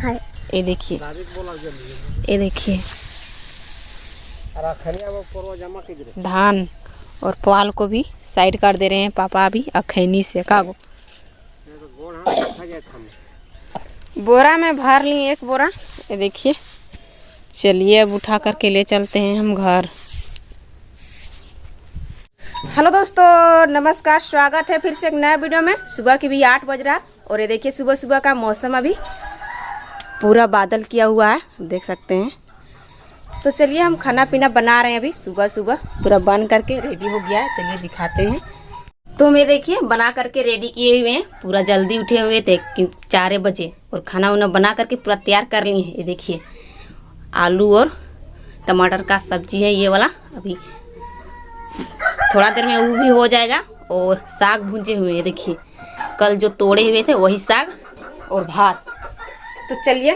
ये देखिए, ये देखिए धान और पुआल को भी साइड कर दे रहे हैं पापा अभी अखैनी से। कागो बोरा में भर ली एक बोरा। ये देखिए, चलिए अब उठा करके ले चलते हैं हम घर। हेलो दोस्तों, नमस्कार, स्वागत है फिर से एक नया वीडियो में। सुबह की भी 8 बज रहा है और ये देखिए सुबह सुबह का मौसम अभी पूरा बादल किया हुआ है, देख सकते हैं। तो चलिए हम खाना पीना बना रहे हैं अभी। सुबह सुबह पूरा बन करके रेडी हो गया है, चलिए दिखाते हैं। तो मैं देखिए बना करके रेडी किए हुए हैं, पूरा जल्दी उठे हुए थे कि 4 बजे, और खाना वाना बना करके पूरा तैयार कर लिए हैं। ये देखिए आलू और टमाटर का सब्जी है ये वाला। अभी थोड़ा देर में वो भी हो जाएगा। और साग भूंजे हुए हैं, देखिए कल जो तोड़े हुए थे वही साग और भात। तो चलिए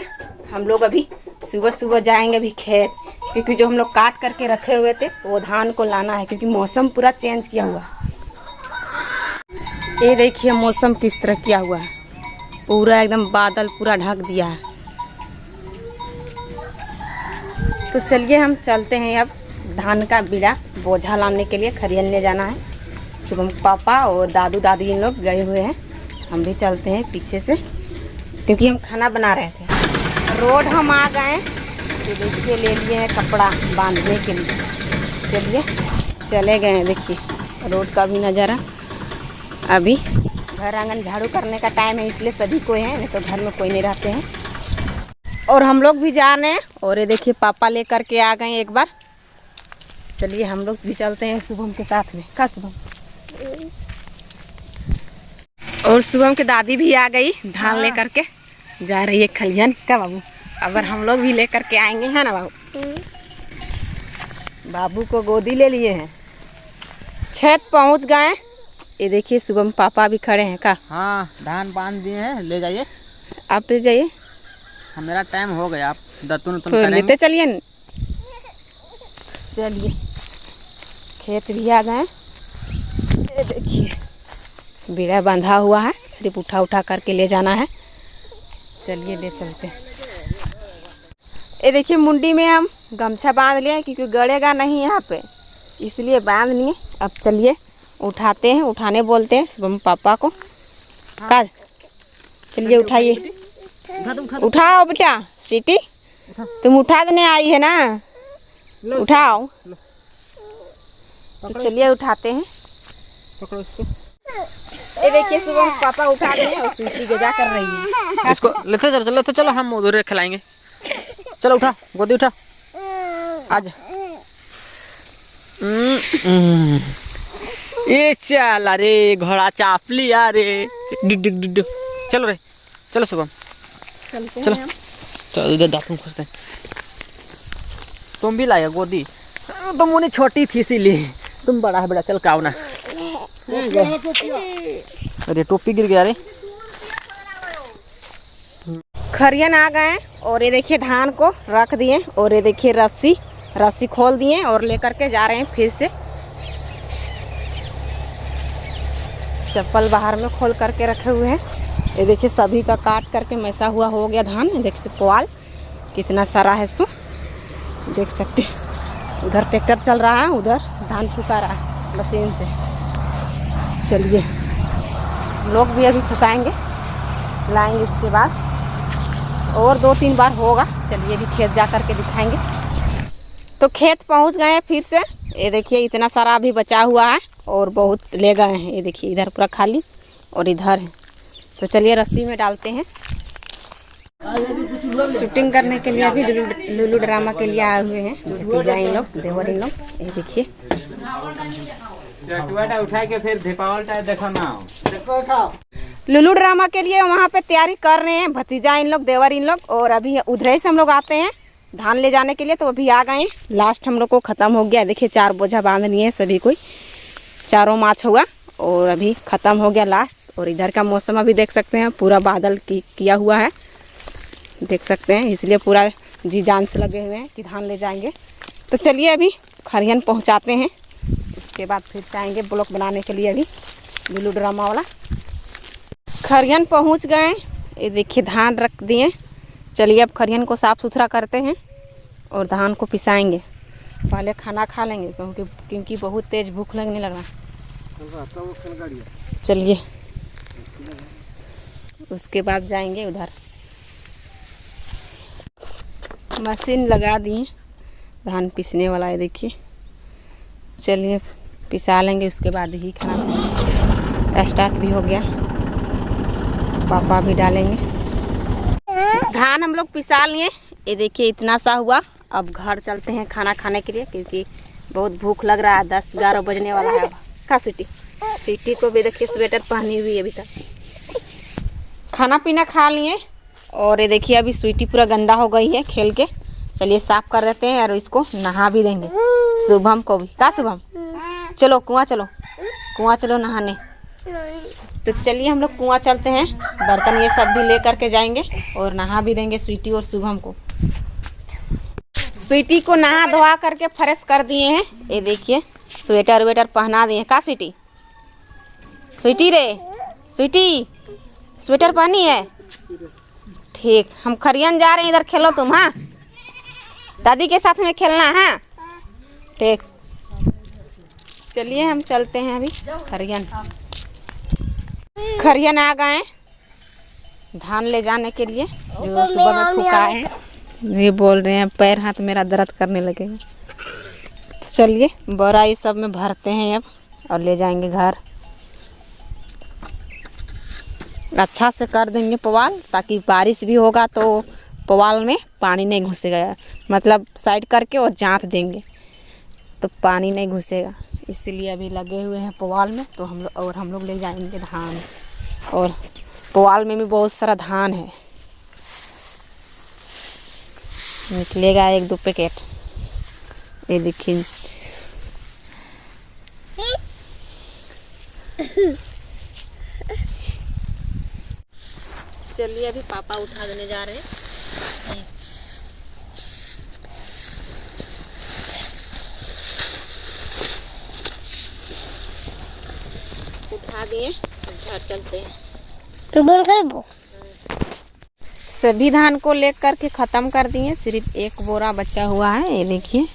हम लोग अभी सुबह सुबह जाएंगे अभी खेत, क्योंकि जो हम लोग काट करके रखे हुए थे वो धान को लाना है, क्योंकि मौसम पूरा चेंज किया हुआ है। ये देखिए मौसम किस तरह किया हुआ है, पूरा एकदम बादल पूरा ढक दिया है। तो चलिए हम चलते हैं अब धान का बीड़ा बोझा लाने के लिए, खरियन ले जाना है। शुभम पापा और दादू दादी इन लोग गए हुए हैं, हम भी चलते हैं पीछे से, क्योंकि हम खाना बना रहे थे। रोड हम आ गए, तो देखिए ले लिए हैं कपड़ा बांधने के लिए। चलिए चले गए हैं, देखिए रोड का भी नज़ारा। अभी घर आंगन झाड़ू करने का टाइम है, इसलिए सभी कोई है, नहीं तो घर में कोई नहीं रहते हैं। और हम लोग भी जा रहे हैं, और ये देखिए पापा ले करके आ गए एक बार। चलिए हम लोग भी चलते हैं शुभम के साथ में। का शुभम और शुभम की दादी भी आ गई, धान ले करके जा रही है खलिहन का बाबू। अगर हम लोग भी ले करके आएंगे, है ना बाबू? बाबू को गोदी ले लिए हैं। खेत पहुंच गए। ये देखिए शुभम पापा भी खड़े हैं। का हाँ, धान बांध दिए हैं, ले जाइए। आप ले जाइए, मेरा टाइम हो गया, आप दतुन तो लेते चलिए न। चलिए खेत भी आ गए। ये देखिए बीड़ा बांधा हुआ है, सिर्फ उठा उठा करके ले जाना है। चलिए ले चलते हैं। ये देखिए मुंडी में हम गमछा बांध लिया, क्योंकि गड़ेगा नहीं यहाँ पे, इसलिए बांध लिए। अब चलिए उठाते हैं, उठाने बोलते हैं शुभम पापा को। का चलिए उठाइए, उठाओ बेटा। स्वीटी तुम उठा देने आई है ना, उठाओ। तो चलिए उठाते हैं। पकड़ो इसको। ये देखिए शुभम पापा उठा रहे हैं और स्वीटी गजा कर रही है। इसको लेते चलो, लेते चलो, हम उधर खिलाएंगे। चलो उठा, गोदी उठा आज। ये चल, अरे घोड़ा चाप लिया रे। चलो रे, चलो शुभम, चलो चलो इधर दातुन खुशते। तुम भी लाया गोदी, तुम उन्हें छोटी थी इसीलिए, तुम बड़ा है बेटा। चल काओ ना। अरे टोपी गिर गया रे। खरियन आ गए, और ये देखिए धान को रख दिए, और ये देखिए रस्सी खोल दिए और लेकर के जा रहे हैं फिर से। चप्पल बाहर में खोल करके रखे हुए हैं। ये देखिए सभी का काट करके मैसा हुआ हो गया धान। देखिए पुआल कितना सारा है, इसको देख सकते हैं। उधर ट्रैक्टर चल रहा है, उधर धान फुका रहा है मशीन से। चलिए लोग भी अभी फुकाएंगे, लाएंगे, उसके बाद और 2-3 बार होगा। चलिए अभी खेत जा कर के दिखाएंगे। तो खेत पहुंच गए हैं फिर से। ये देखिए इतना सारा अभी बचा हुआ है, और बहुत ले गए हैं। ये देखिए इधर पूरा खाली और इधर है। तो चलिए रस्सी में डालते हैं। शूटिंग करने के लिए अभी लुलू ड्रामा के लिए आए हुए हैं भतीजा इन लोग, देवर इन लोग। ये देखिए उठा के फिर देखो ना, लुलू ड्रामा के लिए वहाँ पे तैयारी कर रहे हैं भतीजा इन लोग, देवर इन लोग। और अभी उधर से हम लोग आते हैं धान ले जाने के लिए, तो अभी आ गए। लास्ट हम लोग को ख़त्म हो गया। देखिए 4 बोझा बांध लिए सभी कोई, 4 माछ हुआ, और अभी ख़त्म हो गया लास्ट। और इधर का मौसम अभी देख सकते हैं, पूरा बादल किया हुआ है, देख सकते हैं, इसलिए पूरा जी जान से लगे हुए हैं कि धान ले जाएंगे। तो चलिए अभी खरियन पहुंचाते हैं, उसके बाद फिर जाएंगे ब्लॉग बनाने के लिए। अभी लुलू ड्रामा वाला खरियन पहुंच गए। ये देखिए धान रख दिए, चलिए अब खरियन को साफ़ सुथरा करते हैं और धान को पिसाएंगे। पहले खाना खा लेंगे क्योंकि बहुत तेज़ भूख लगने लगा। चलिए उसके बाद जाएंगे उधर। मशीन लगा दिए, धान पीसने वाला है देखिए। चलिए पिसा लेंगे, उसके बाद ही खाना स्टार्ट भी हो गया। पापा भी डालेंगे। धान हम लोग पिसा लिए, ये देखिए इतना सा हुआ। अब घर चलते हैं खाना खाने के लिए क्योंकि बहुत भूख लग रहा है। 10-11 बजने वाला है। अब का स्वीटी को भी देखिए स्वेटर पहनी हुई है अभी तक। खाना पीना खा लिए और ये देखिए अभी स्वीटी पूरा गंदा हो गई है खेल के। चलिए साफ कर देते हैं और इसको नहा भी देंगे। शुभम को भी का शुभम चलो कुआं चलो नहाने। तो चलिए हम लोग कुआं चलते हैं। बर्तन ये सब भी ले करके जाएंगे और नहा भी देंगे स्वीटी और शुभम को। स्वीटी को नहा धोआ करके फ्रेश कर दिए हैं। ये देखिए स्वेटर वेटर पहना दिए। का स्वीटी स्वीटी स्वेटर पहनी है। ठीक, हम खरियन जा रहे हैं, इधर खेलो तुम। हाँ दादी के साथ में खेलना है। ठीक, चलिए हम चलते हैं अभी खरियन आ गए धान ले जाने के लिए जो सुबह में फुकाए हैं। ये बोल रहे हैं पैर हाथ मेरा दर्द करने लगेगा। तो चलिए बोरा ये सब में भरते हैं अब और ले जाएंगे घर। अच्छा से कर देंगे पुआल, ताकि बारिश भी होगा तो पुआल में पानी नहीं घुसेगा। मतलब साइड करके और जांत देंगे तो पानी नहीं घुसेगा। इसीलिए अभी लगे हुए हैं पुआल में। तो हम लोग ले जाएंगे धान। और पुआल में भी बहुत सारा धान है, निकलेगा 1-2 पैकेट। ये देखिए चलिए अभी पापा उठा देने जा रहे हैं। उठा दिए, घर चलते हैं। सभी धान को ले करके ख़त्म कर दिए, सिर्फ एक बोरा बचा हुआ है। ये देखिए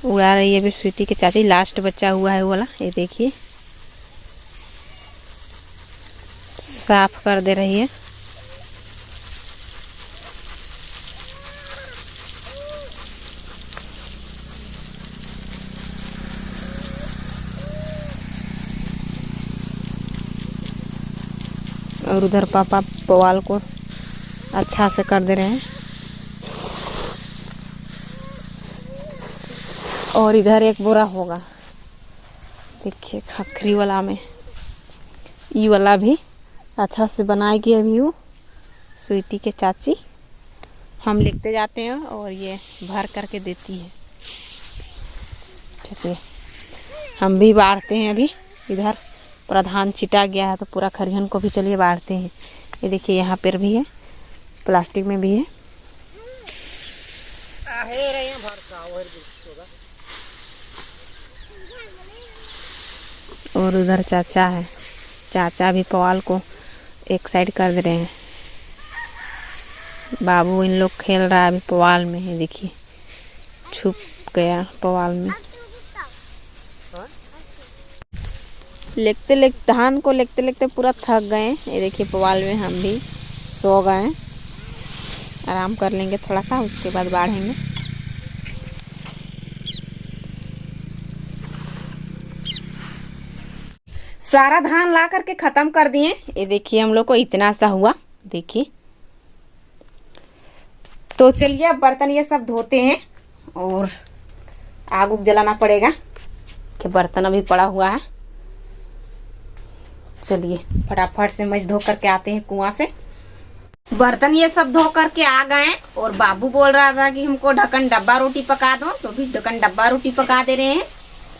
उड़ा रही है अभी स्वीटी के चाची। लास्ट बचा हुआ है वो वाला। ये देखिए साफ कर दे रही है। और उधर पापा पुआल को अच्छा से कर दे रहे हैं। और इधर एक बोरा होगा देखिए खखरी वाला में। ये वाला भी अच्छा से बनाएगी अभी वो स्वीटी के चाची। हम लिखते जाते हैं और ये भर करके देती है। ठीक है, हम भी बाढ़ते हैं अभी। इधर पूरा धान छिटा गया है तो पूरा खरिहन को भी चलिए बाढ़ते हैं। ये देखिए यहाँ पर भी है, प्लास्टिक में भी है। और उधर चाचा है, चाचा भी पुआल को एक साइड कर दे रहे हैं। बाबू इन लोग खेल रहा है अभी पुआल में। है देखिए छुप गया पुआल में। लेकते धान को लेकते पूरा थक गए। ये देखिए पुआल में हम भी सो गए। आराम कर लेंगे थोड़ा सा, उसके बाद बाढ़ेंगे। सारा धान ला करके ख़त्म कर दिए। ये देखिए हम लोग को इतना सा हुआ देखिए। तो चलिए अब बर्तन ये सब धोते हैं और आग उग जलाना पड़ेगा कि बर्तन अभी पड़ा हुआ है। चलिए फटाफट से मज धो करके आते हैं कुआं से। बर्तन ये सब धो करके आ गए और बाबू बोल रहा था कि हमको ढक्कन डब्बा रोटी पका दो, तो भी ढक्कन डब्बा रोटी पका दे रहे हैं।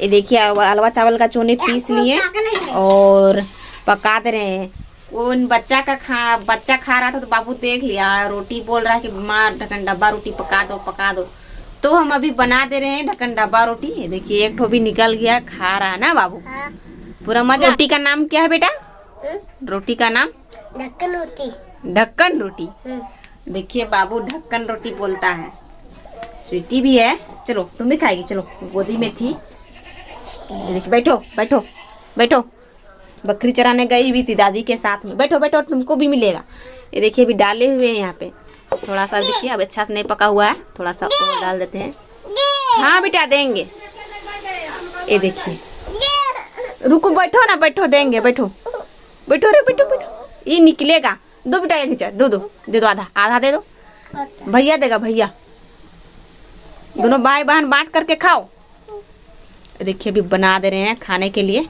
ये देखिए हलवा चावल का चूने पीस लिए और पका दे रहे हैं। वो बच्चा खा रहा था तो बाबू देख लिया, रोटी बोल रहा है कि माँ ढक्कन डब्बा रोटी पका दो। तो हम अभी बना दे रहे हैं ढक्कन डब्बा रोटी। ये देखिए एक ठो भी निकल गया, खा रहा है ना बाबू पूरा मजा। रोटी का नाम क्या है बेटा? रोटी का नाम ढक्कन रोटी। देखिए बाबू ढक्कन रोटी बोलता है। स्वीटी भी है, चलो तुम भी खाएगी, चलो गोदी में थी। देखिए बैठो बैठो बैठो, बकरी चराने गई भी थी दादी के साथ में। बैठो बैठो, तुमको भी मिलेगा। ये देखिए अभी डाले हुए हैं यहाँ पे, थोड़ा सा देखिए अब अच्छा से नहीं पका हुआ है, थोड़ा सा और डाल देते हैं। हाँ बेटा देंगे। ये देखिए, रुको बैठो ना, बैठो देंगे, बैठो बैठो रे बैठो बैठो। ये निकलेगा, दो बेटा एक दो दो दे दो, आधा आधा दे दो, भैया देगा भैया। दोनों भाई बहन बांट करके खाओ। देखिए अभी बना दे रहे हैं खाने के लिए।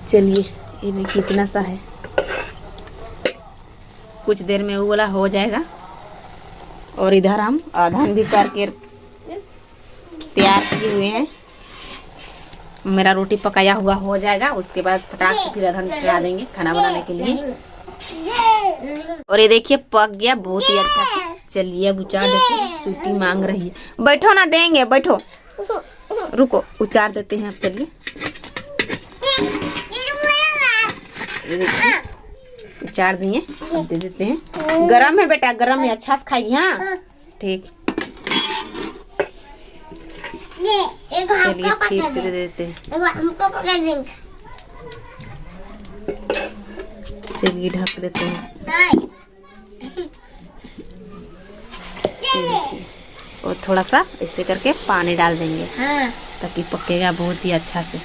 चलिए ये देखिए इतना सा है, कुछ देर में वो वाला हो जाएगा। और इधर हम आधान भी करके तैयार किए हुए हैं। मेरा रोटी पकाया हुआ हो जाएगा, उसके बाद फटाक से फिर आधान चढ़ा देंगे खाना बनाने के लिए। और ये देखिए पक गया बहुत ही अच्छा से। चलिए अब उचार देते हैं, स्वीटी मांग रही है। बैठो ना देंगे, बैठो, रुको उचार देते हैं अब। चलिए ये देखिए उचार दिए, अब दे देते हैं। गरम है बेटा, गरम है, अच्छा से खाइए। हाँ ठीक, चलिए फिर से दे देते हैं। चलिए ढक देते हैं और थोड़ा सा ऐसे करके पानी डाल देंगे ताकि पकेगा बहुत ही अच्छा से।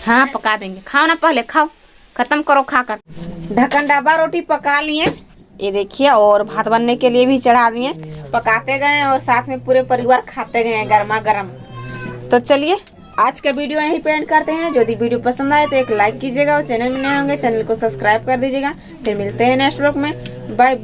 हाँ पका देंगे, खाओ ना पहले, खाओ खत्म करो खाकर। ढक्कन डब्बा रोटी पका लिए, ये देखिए, और भात बनने के लिए भी चढ़ा दिए। पकाते गए और साथ में पूरे परिवार खाते गए गर्मा गर्म। तो चलिए आज का वीडियो यहीं पे एंड करते हैं। यदि वीडियो पसंद आए तो एक लाइक कीजिएगा और चैनल में नए होंगे चैनल को सब्सक्राइब कर दीजिएगा। फिर मिलते हैं नेक्स्ट व्लॉग में, बाय बाय।